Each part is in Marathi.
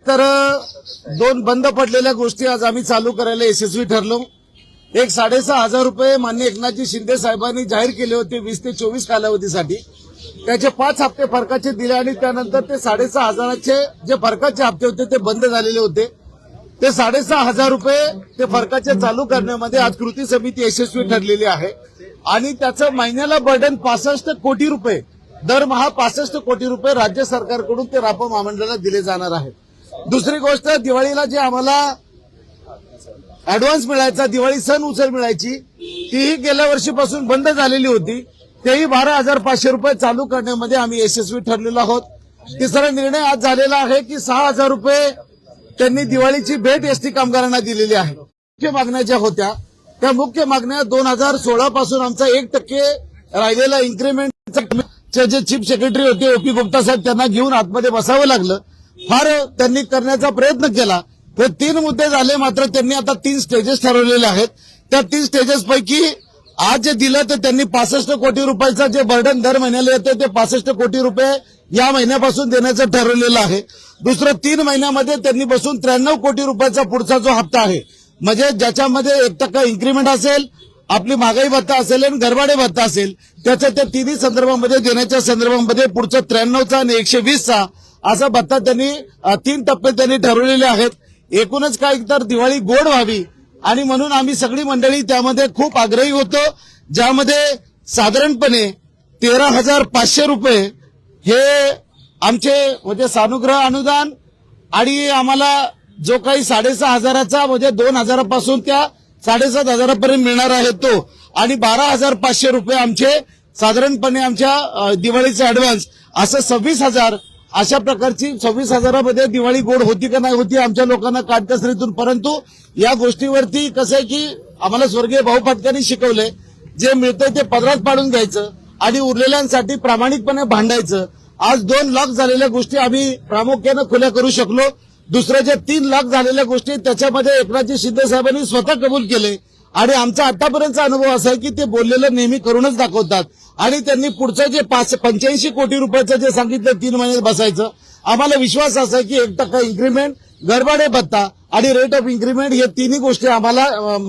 तर दोन बंद पडलेल्या गोष्टी आज आम्ही चालू करायला यशस्वी ठरलो। एक 6,500 रुपये माननीय एकनाथजी शिंदे साहेबांनी जाहीर केले होते 20 ते 24 कालावधीसाठी, त्याचे 5 हप्ते फरकाचे दिले आणि त्यानंतर ते 6,500चे जे फरकाचे हप्ते होते ते बंद झालेले होते। ते 6,500 रुपये ते फरकाचे चालू करण्यामध्ये आज कृती समिती यशस्वी ठरलेली आहे आणि त्याचं महिन्याला बर्डन 65 कोटी रुपये, दरमहा 65 कोटी रुपये राज्य सरकारकडून ते रापा महामंडळाला दिले जाणार आहेत। दुसरी गोष्ट, दिवाळीला जे आम्हाला ऍडव्हान्स मिळायचा, दिवाळी सण उचल मिळायची, तीही गेल्या वर्षीपासून बंद झालेली होती, तेही 12,500 रुपये चालू करण्यामध्ये आम्ही यशस्वी ठरलेलो आहोत। तिसरा निर्णय आज झालेला आहे की 6,000 रुपये त्यांनी दिवाळीची भेट एसटी कामगारांना दिलेली आहे। मुख्य मागण्या ज्या होत्या त्या मुख्य मागण्या 2016 पासून आमचा 1% राहिलेला इन्क्रीमेंटचा जे चीफ सेक्रेटरी होते ओपी गुप्ता साहेब, त्यांना घेऊन आतमध्ये बसावं लागलं। फार त्यांनी करण्याचा प्रयत्न केला। हे 3 मुद्दे झाले, मात्र त्यांनी आता 3 स्टेजेस ठरवलेले आहेत। त्या 3 स्टेजेस पैकी आज जे दिलं तर त्यांनी 65 कोटी रुपयाचं जे बर्डन दर महिन्याला येतं ते 65 कोटी रुपये या महिन्यापासून देण्याचं ठरवलेलं आहे। दुसरं 3 महिन्यामध्ये त्यांनी बसून 93 कोटी रुपयाचा पुढचा जो हप्ता आहे, म्हणजे ज्याच्यामध्ये 1% इन्क्रीमेंट असेल, आपली महागाई भत्ता असेल आणि गरबाडे भत्ता असेल, त्याच्या त्या तिन्ही संदर्भामध्ये देण्याच्या संदर्भामध्ये पुढचं 93चा आणि 120चा असा भत्ता त्यांनी 3 टप्पे त्यांनी ठरवलेले आहेत। एकूणच काय तर दिवाळी गोड व्हावी आणि म्हणून आम्ही सगळी मंडळी त्यामध्ये खूप आग्रही होतो, ज्यामध्ये साधारणपणे 13,500 रुपये हे आमचे म्हणजे सानुग्रह अनुदान आणि आम्हाला जो काही 6,500चा म्हणजे 2,000 पासून त्या 7,500 पर्यंत मिळणार आहे तो, आणि 12,500 रुपये आमचे साधारणपणे आमच्या दिवाळीचे ऍडव्हान्स, असं 26,000 अशा प्रकारची 26,000मध्ये दिवाळी गोड होती का नाही होती आमच्या लोकांना काटकसरीतून। परंतु या गोष्टीवरती कसं आहे की आम्हाला स्वर्गीय भाऊ फटक्यांनी शिकवलंय, जे मिळतंय ते पदरात पाडून घ्यायचं आणि उरलेल्यांसाठी प्रामाणिकपणे भांडायचं। आज 2 लाख झालेल्या गोष्टी आम्ही प्रामुख्यानं खुल्या करू शकलो। दुसरं जे 3 लाख झालेल्या गोष्टी त्याच्यामध्ये एकनाथजी शिंदे साहेबांनी स्वतः कबूल केले आणि आमचा आतापर्यंतचा अनुभव असा आहे की ते बोललेलं नेहमी करूनच दाखवतात। आणि त्यांनी पुढचं जे 85 कोटी रुपयाचं जे सांगितलं 3 महिन्यात बसायचं, आम्हाला विश्वास असा आहे की 1% इन्क्रीमेंट, गरबाडे भत्ता आणि रेट ऑफ इन्क्रीमेंट हे तिन्ही गोष्टी आम्हाला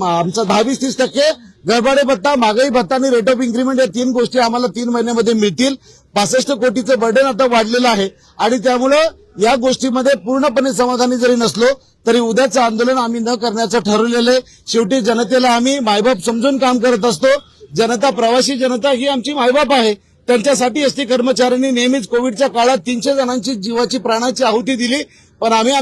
आमचं 10-20-30% गरबाडे भत्ता, महागाई भत्ता आणि रेट ऑफ इन्क्रीमेंट या 3 गोष्टी आम्हाला 3 महिन्यामध्ये मिळतील। 65 कोटीचं बर्डन आता वाढलेलं आहे आणि त्यामुळं या गोष्टीमध्ये पूर्णपणे समाधानी जरी नसलो तरी उद्याचं आंदोलन आम्ही न करण्याचं ठरवलेलं आहे। शेवटी जनतेला आम्ही मायबाप समजून काम करत असतो। जनता, प्रवासी जनता ही आमची मायबाप आहे। त्यांच्यासाठी एसटी कर्मचाऱ्यांनी नेहमीच कोविडच्या काळात 300 जणांची जीवाची प्राणाची आहुती दिली, पण आम्ही